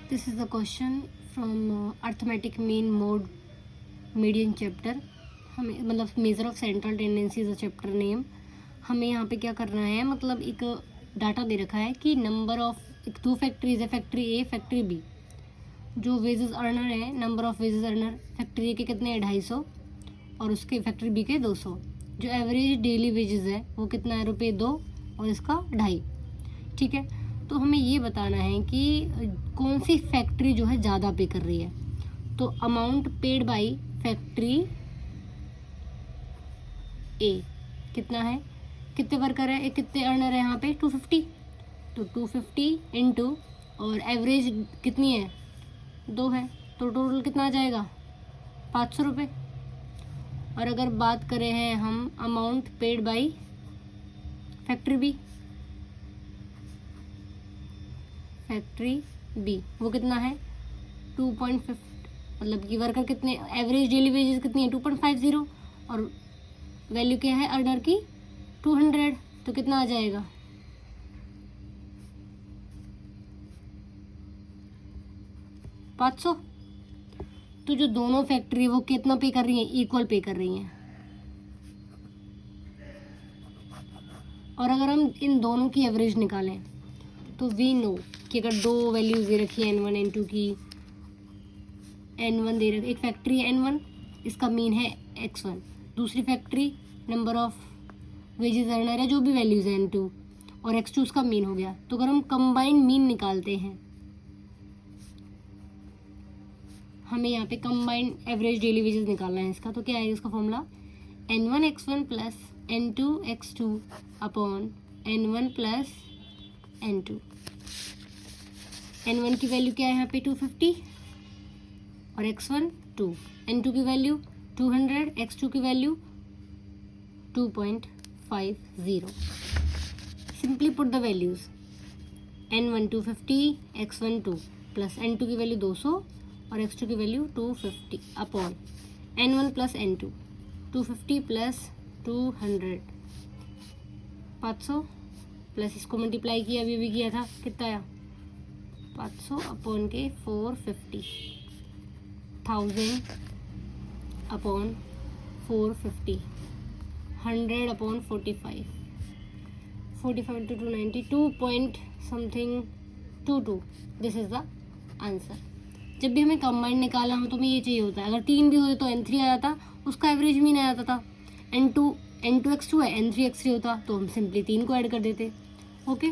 This is the question from arithmetic mean mode median chapter. हमें मतलब measure of central tendency is a chapter name. हमें यहाँ पे क्या करना है, मतलब एक डाटा दे रखा है कि नंबर ऑफ एक 2 फैक्ट्रीज है, फैक्ट्री ए फैक्ट्री बी. जो वेजेस अर्नर है, number of wages earner factory A के कितने हैं 250 और उसके फैक्ट्री बी के 200. जो एवरेज डेली वेजेस है वो कितना है ₹2 और इसका 2.5. ठीक है, तो हमें ये बताना है कि कौन सी फैक्ट्री जो है ज़्यादा पे कर रही है. तो अमाउंट पेड बाई फैक्ट्री ए कितना है, कितने वर्कर है, कितने अर्नर है यहाँ पे 250. तो 250 इंटू और एवरेज कितनी है 2 है, तो टोटल कितना आ जाएगा 500 रुपये. और अगर बात करें हैं हम amount paid by factory B वो कितना है 2.5, मतलब कि वर्कर कितने, एवरेज डेली वेजेस कितनी है 2.50 और वैल्यू क्या है अर्नर की 200. तो कितना आ जाएगा 500. तो जो दोनों फैक्ट्री वो कितना पे कर रही हैं, इक्वल पे कर रही हैं. और अगर हम इन दोनों की एवरेज निकालें तो वी नो कि अगर दो वैल्यूज दे रखी है N1 N2 की, N1 दे रखी, एक फैक्ट्री है N1 इसका मीन है X1, दूसरी factory number of wages earner है जो भी वैल्यूज है N2 और X2 उसका मीन हो गया. तो अगर हम कंबाइंड मीन निकालते हैं, हमें यहाँ पे कंबाइंड एवरेज डेली वेजेस निकालना है इसका, तो क्या आएगा इसका formula N1 X1 plus N2 X2 upon N1 plus N2. N1 की वैल्यू क्या है यहाँ पे 250 और X1 2, N2 की वैल्यू 200, X2 की value 2.50. Simply put the values N1 250, X1 2 plus N2 की वैल्यू 200 और X2 की value 250 upon N1 plus N2 250 plus 200 500 plus इसको मल्टीप्लाई किया अभी भी किया था, कितना आया 500 अपॉन के 450, 1000 upon 450, 100 upon 45 into 290 2 point something 22. This is the answer. जब भी हमें कंबाइंड निकालना हो तो हमें ये चाहिए होता है, अगर 3 भी होते तो N3 आ जाता, उसका एवरेज मीन आ जाता था. N2 X2 है, N3 X3 होता तो हम सिंपली 3 को ऐड कर देते. ओके.